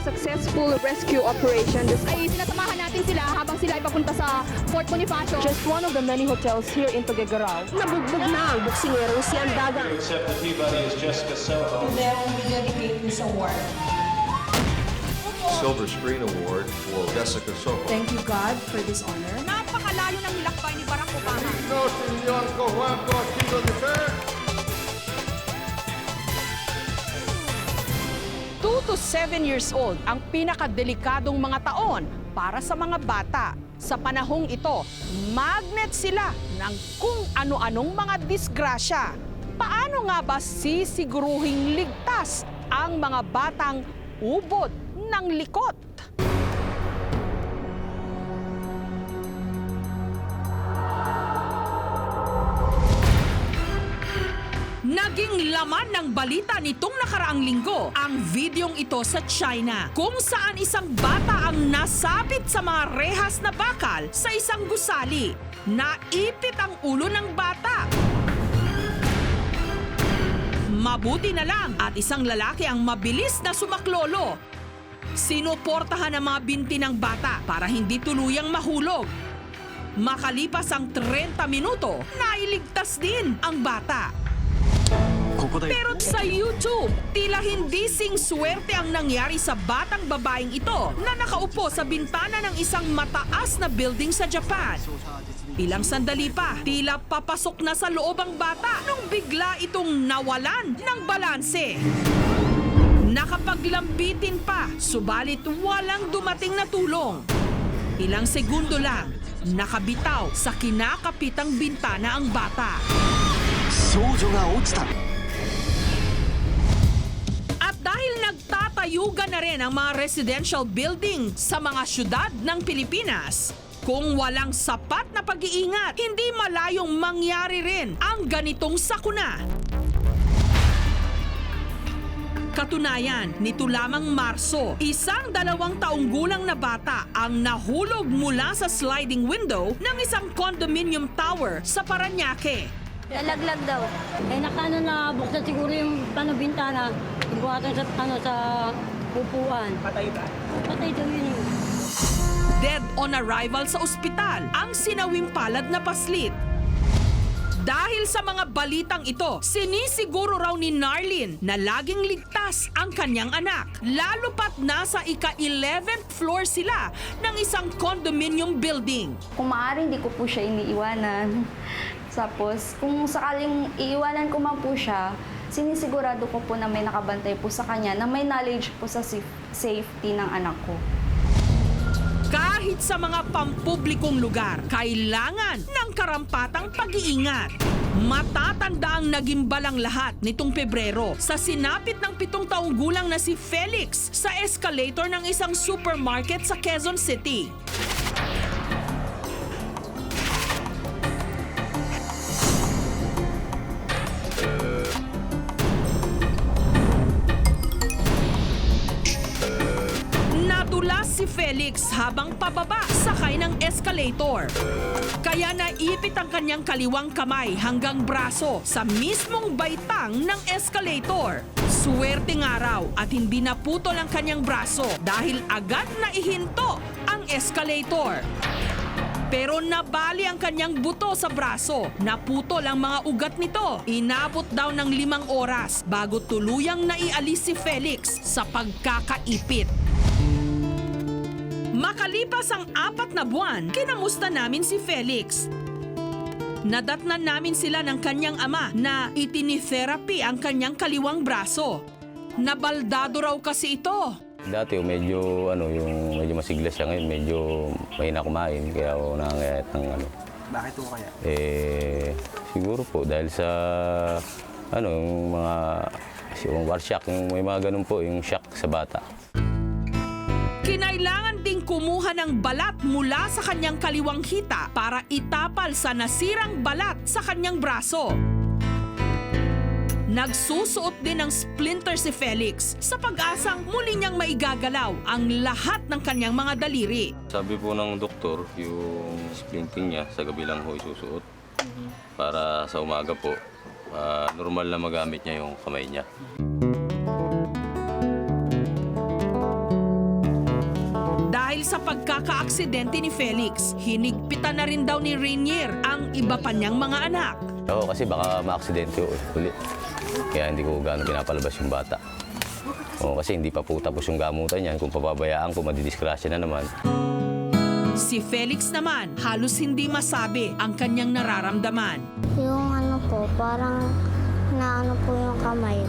successful rescue operation. Ay sinasamahan natin sila habang sila ay papunta sa Fort Bonifacio. Just one of the many hotels here in Tuguegarao. Nabugbog na ang buksingerong si Andagan. Accept the Peabody is Jessica Soho. Silver Screen Award for Jessica Soho. Thank you, God, for this honor. Napakalayo ng nilakbay ni Barack Obama. 2 to 7 years old ang pinakadelikadong mga taon para sa mga bata. Sa panahong ito, magnet sila ng kung ano-anong mga disgrasya. Paano nga ba sisiguruhing ligtas ang mga batang ubod ng likot? Naging laman ng balita nitong nakaraang linggo ang videong ito sa China kung saan isang bata ang nasabit sa mga rehas na bakal sa isang gusali. Naipit ang ulo ng bata. Mabuti na lang at isang lalaki ang mabilis na sumaklolo. Sinuportahan ang mga binti ng bata para hindi tuluyang mahulog. Makalipas ang 30 minuto, nailigtas din ang bata. Pero sa YouTube, tila hindi sing swerte ang nangyari sa batang babaeng ito na nakaupo sa bintana ng isang mataas na building sa Japan. Ilang sandali pa, tila papasok na sa loob ang bata nung bigla itong nawalan ng balanse. Nakapaglambitin pa, subalit walang dumating na tulong. Ilang segundo lang, nakabitaw sa kinakapitang bintana ang bata. At dahil nagtatayugan na rin ang mga residential building sa mga syudad ng Pilipinas, kung walang sapat na pag-iingat, hindi malayong mangyari rin ang ganitong sakuna. Katunayan, nito lamang Marso, isang 2 taong gulang na bata ang nahulog mula sa sliding window ng isang condominium tower sa Parañaque. Nalaglag daw. Eh nakano na buksan siguro yung bintana. Ibuhatan sa upuan. Patay ba? Patay daw yun. Dead on arrival sa ospital ang sinawing palad na paslit. Dahil sa mga balitang ito, sinisiguro raw ni Narlene na laging ligtas ang kanyang anak. Lalo pat nasa ika-11th floor sila ng isang condominium building. Kung maaari, hindi ko po siya iniiwanan. Tapos, kung sakaling iiwanan ko man po siya, sinisigurado ko po na may nakabantay po sa kanya, na may knowledge po sa safety ng anak ko. Kahit sa mga pampublikong lugar, kailangan ng karampatang pag-iingat. Matatanda ang naging balang lahat nitong Pebrero sa sinapit ng 7 taong gulang na si Felix sa escalator ng isang supermarket sa Quezon City. Natulas si Felix habang pababa sakay ng escalator. Kaya naipit ang kanyang kaliwang kamay hanggang braso sa mismong baitang ng escalator. Swerte nga raw at hindi naputol ang kanyang braso dahil agad na ihinto ang escalator. Pero nabali ang kanyang buto sa braso. Naputol ang mga ugat nito. Inabot daw ng 5 oras bago tuluyang naialis si Felix sa pagkakaipit. Makalipas ang 4 na buwan, kinamusta namin si Felix. Nadatnan namin sila ng kanyang ama na itinitherapy ang kanyang kaliwang braso. Nabaldado raw kasi ito. Dati medyo medyo masigla siya, ngayon medyo mahina kumain kaya ako nangangayat ng Bakit po kaya? Siguro po dahil sa yung mga yung war shock, may mga ganun po yung shock sa bata. Kinailangan ding kumuha ng balat mula sa kanyang kaliwang hita para itapal sa nasirang balat sa kanyang braso. Nagsusuot din ng splinter si Felix sa pag-asang muli niyang maigagalaw ang lahat ng kanyang mga daliri. Sabi po ng doktor, yung splinting niya sa gabi lang ho isusuot para sa umaga po, normal na magamit niya yung kamay niya. Dahil sa pagkakaaksidente ni Felix, hinigpitan na rin daw ni Rainier ang iba pa niyang mga anak. Oo, kasi baka ma-aksidente ulit. Kaya hindi ko gano'ng pinapalabas yung bata. Oo, kasi hindi pa po tapos yung gamutan niyan. Kung pababayaan ko, madidisgrasya na naman. Si Felix naman, halos hindi masabi ang kanyang nararamdaman. Yung ano po, parang naano po yung kamay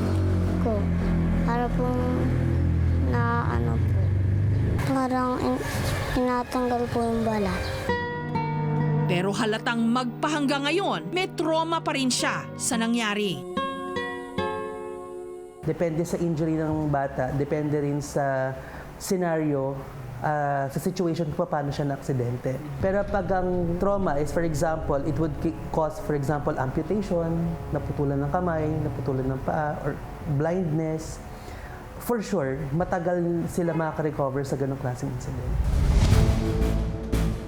ko. Para po na ano po, parang tinatanggal po yung balat. Pero halatang magpahanggang ngayon, may trauma pa rin siya sa nangyari. Depende sa injury ng bata, depende rin sa scenario, sa situation kung paano siya na-aksidente. Pero pag ang trauma is, for example, it would cause, for example, amputation, naputulan ng kamay, naputulan ng paa, or blindness, for sure, matagal sila makaka-recover sa ganong klaseng incident.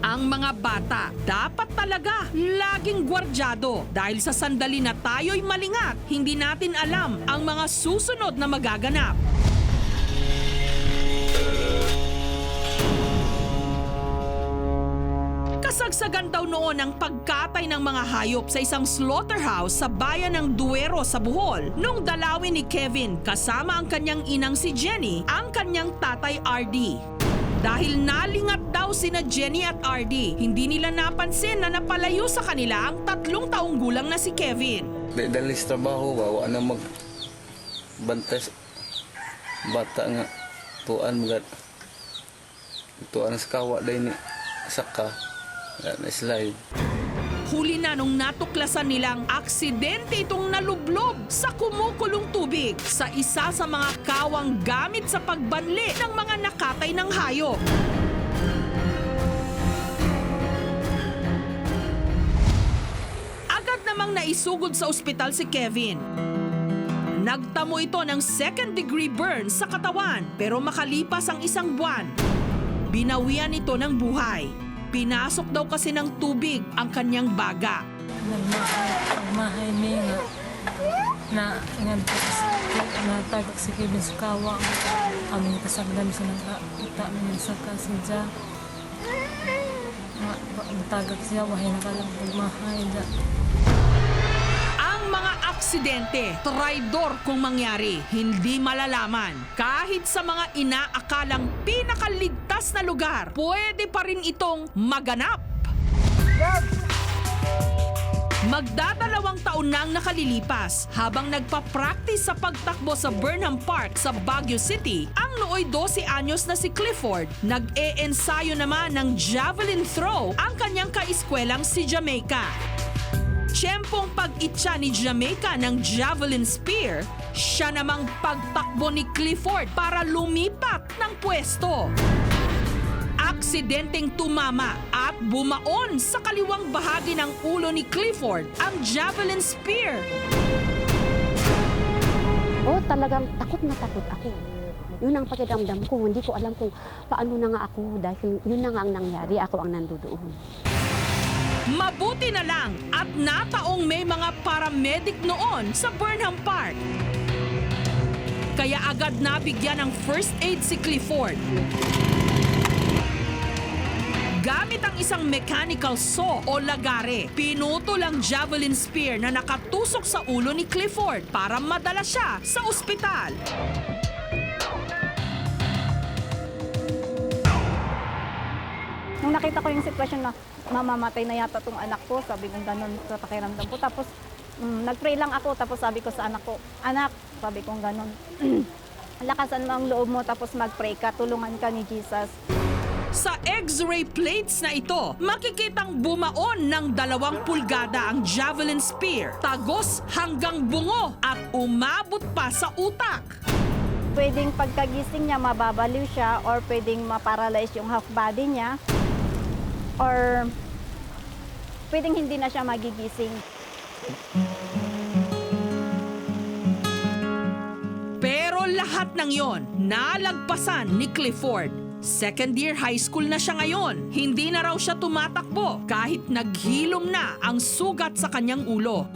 Ang mga bata dapat talaga laging gwardyado dahil sa sandali na tayo'y malingat, hindi natin alam ang mga susunod na magaganap. Kasagsagan daw noon ang pagkatay ng mga hayop sa isang slaughterhouse sa bayan ng Duero sa Bohol nung dalawin ni Kevin kasama ang kanyang inang si Jenny ang kanyang tatay RD. Dahil nalingat daw sina Jenny at RD, hindi nila napansin na napalayo sa kanila ang 3 taong gulang na si Kevin. Dahil sa trabaho ba, wala na magbantas bata nga tuan mga tuan sa kawa dahil ni saka na slide. Huli na nung natuklasan nilang aksidente itong nalublob sa kumukulong tubig sa isa sa mga kawang gamit sa pagbanli ng mga nakatay ng hayop. Agad namang naisugod sa ospital si Kevin. Nagtamo ito ng 2nd-degree burn sa katawan pero makalipas ang 1 buwan, binawian ito ng buhay. Pinasok daw kasi ng tubig ang kanyang baga. Nagmahay niya na natagak si Kevin sa kawang. Aming kasagdan sa nakita namin sa kasidya. Natagak siya, wahay na kalang pagmahay dyan. Ang mga aksidente, traidor kung mangyari, hindi malalaman. Kahit sa mga inaakalang pinakaligtas na lugar, pwede pa rin itong maganap. Magdadalawang taon nang nakalilipas habang nagpa-practice sa pagtakbo sa Burnham Park sa Baguio City, ang nooy 12 anyos na si Clifford, nag-e-ensayo naman ng javelin throw ang kanyang kaeskwelang si Jamaica. Tiyempong pag-itsa ni Jamaica ng javelin spear, siya namang pagtakbo ni Clifford para lumipat ng pwesto. Aksidenteng tumama at bumaon sa kaliwang bahagi ng ulo ni Clifford ang javelin spear. Oh, talagang takot na takot ako. Yun ang pakiramdam ko. Hindi ko alam kung paano na nga ako dahil yun na nga ang nangyari. Ako ang nandoon. Mabuti na lang at nataong may mga paramedic noon sa Burnham Park. Kaya agad nabigyan ng first aid si Clifford. Gamit ang isang mechanical saw o lagare, pinutol ang javelin spear na nakatusok sa ulo ni Clifford para madala siya sa ospital. Nung nakita ko yung sitwasyon na mamamatay na yata tong anak ko, sabi ko gano'n sa pakiramdam ko. Tapos nag-pray lang ako, tapos sabi ko sa anak ko, anak, sabi ko gano'n, lakasan mo ang loob mo, tapos mag-pray ka, tulungan ka ni Jesus. Sa X-ray plates na ito, makikitang bumaon ng 2 pulgada ang javelin spear, tagos hanggang bungo at umabot pa sa utak. Pwedeng pagkagising niya, mababaliw siya, or pwedeng maparalyze yung half body niya, or pwedeng hindi na siya magigising. Pero lahat ng yon, nalagpasan ni Clifford. 2nd year high school na siya ngayon. Hindi na raw siya tumatakbo kahit naghilom na ang sugat sa kanyang ulo.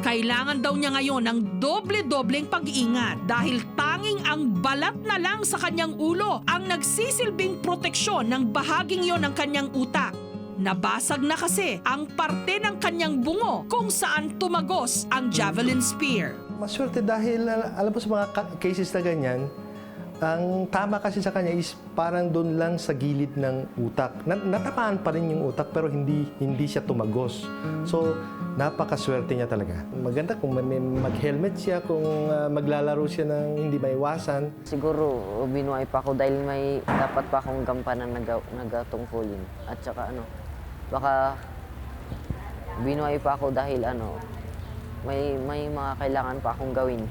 Kailangan daw niya ngayon ng doble-dobleng pag-iingat dahil tanging ang balat na lang sa kanyang ulo ang nagsisilbing proteksyon ng bahaging yon ng kanyang utak. Nabasag na kasi ang parte ng kanyang bungo kung saan tumagos ang javelin spear. Maswerte dahil alam mo sa mga cases na ganyan, ang tama kasi sa kanya is parang doon lang sa gilid ng utak. Natamaan pa rin yung utak pero hindi siya tumagos. So, napakaswerte niya talaga. Maganda kung mag-helmet siya, kung maglalaro siya ng hindi maiwasan. Siguro, binuhay pa ako dahil may dapat pa akong gampanan nagatungkulin. At saka baka binuhay pa ako dahil may mga kailangan pa akong gawin.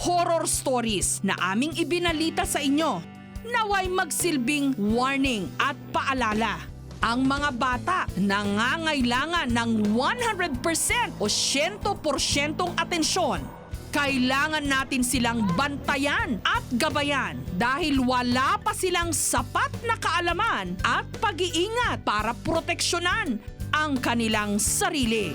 Horror stories na aming ibinalita sa inyo naway magsilbing warning at paalala. Ang mga bata nangangailangan ng 100% o 100% atensyon. Kailangan natin silang bantayan at gabayan dahil wala pa silang sapat na kaalaman at pag-iingat para proteksyonan ang kanilang sarili.